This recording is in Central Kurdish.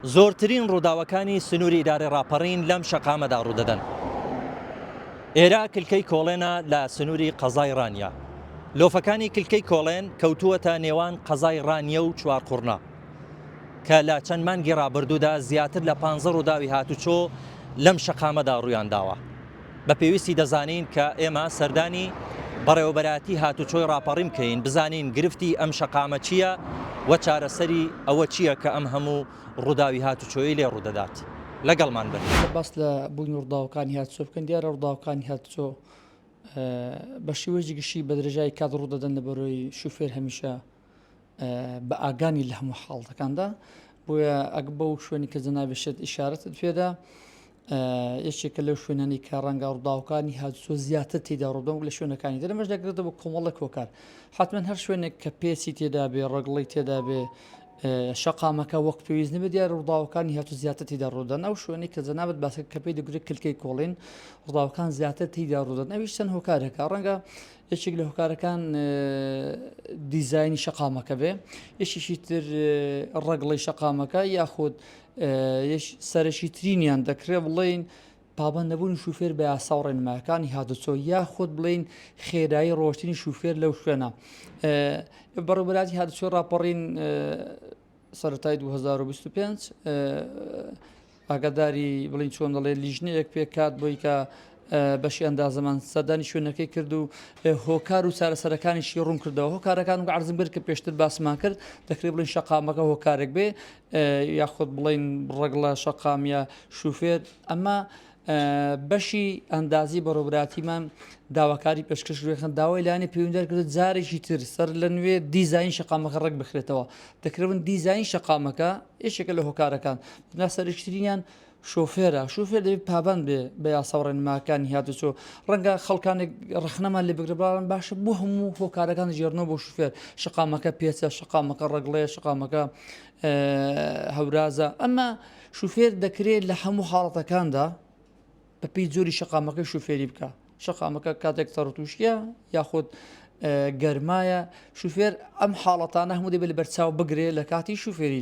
زۆرترین ڕووداوەکانی سنووری ئیدارەی ڕاپەڕین لەم شەقامەدا ڕوودەدەن. ئێرە کلکەی کۆڵێنە لە سنووری قەزای ڕانیە. لۆفەکانی کلکەی کۆڵێن کەوتووەتە نێوان قەزای ڕانیە و چوارقوڕنا کە لە چەند مانگی ڕابردوودا زیاتر لە 15 ڕووداوی هاتوچۆ لەم شەقامەدا ڕوویانداوە. بە پێویستی دەزانین کە ئێمە سەردانی بەڕێوەبەراتی هاتوچۆی ڕاپەڕی بکەین، بزانین گرفتی ئەم شەقامە چییە و چارەسەری ئەوە چییە کە ئەم هەموو ڕووداوی هاتوچۆیی لێ ڕوودەدات. لەگەڵمان بن. باس لە بوونی ڕووداوەکانی هاتوچۆ بکەن. دیارە ڕووداوەکانی هاتوچۆ بە شێوەیەکی گشتی بە درێژایی کات ڕوودەدەن لە بەرۆی شوفێر هەمیشە بە ئاگانی لە هەموو حاڵەکاندا، بۆیە ئەگ بەو شوێنی کە جەنابێت ئیشارەتت پێدا یەکێکە لەو شوێنانی کە ڕەنگە ڕووداوەکانی هاتوچۆ زیاتر تێدا ڕوودەن لە شوێنەکانی دەرەمەش دەگرێتە بە کۆمەڵە کۆکار. حتمما هەر شوێنێک کە پێچی تێدا بێ، ڕەگڵی تێدا بێ، شەقامەکە وەک پێویست نبێت دیارە ڕووداوەکانی هاتوو زیاتر تێدا ڕوودەن. ئەو شوێنەی کە جەنابەت باسە کە پێی دەگوترێت کلکەی کۆڵین ڕووداوەکان زیاتر تێدا ڕوودەن. ئەویش چەند هۆکارێکە، ڕەنگە یەکێک لە هۆکارەکان دیزایانی شەقامەکە بێ، یەکێکی تر ڕەگڵی شەقامەکە یاخود سەرەکی ترینیان دەکرێت بڵێن پابەند نەبوونی شوفێر بە یاسا و ڕێنماییەکانی هاتوچۆ، یاخود بڵێن خێرایی ڕۆشتنی شوفێر لەو شوێنە. بەڕێوەبەراتی هاتوچۆ ڕاپەڕین سەرەتای 2025 ئاگاداری بڵین چۆن دەڵێ لیژنەیەک پێکات بۆی کە بەشی ئەندازەمان سەردانی شوێنەکەی کرد و هۆکار و چارەسەرەکانیشی ڕوون کردەوە. هۆکارەکان و عەرزم کرد کە پێشتر باسمان کرد، دەکرێت بڵین شەقامەکە هۆکارێک بێ یاخود بڵین ڕەگڵە شەقامیە شوفێر. ئەمە بەشی ئەندازی بەڕێوەبەراتیمان داواکاری پێشکەشەکان داوای لایەنی پەیوەندیدار کرد جارێکی تر سەر لە نوێ دیزاین شەقامەکە ڕێک بخرێتەوە. دەکرێت دیزاین شەقامەکە یەکێکە لە هۆکارەکان سەرشترینیان شۆفێرە. شوفێر دەبێت پابەند بێ بە یاسا و ڕێنماییەکانی هاتوچۆ. ڕەنگە خەڵکانێک ڕخنەمان لێ بگرێ، بەڵام باشە بۆ هەموو هۆکارەکان ژێرنەوە بۆ شوفێر. شەقامەکە پێچە، شەقامەکە ڕەگڵەیە، شەقامەکە هەورازە. ئەمە شوفێر دەکرێت لە هەموو حاڵەتەکاندا بەپێی جۆری شەقامەکەی شوفێری بکە. شەقامەکە کاتێک سەرتوشکیە یاخود گەرمایە، شوفێر ئەم حاڵەتانە هەموو دەبێت لە بەرچاو بگرێ لە کاتی شوفێری.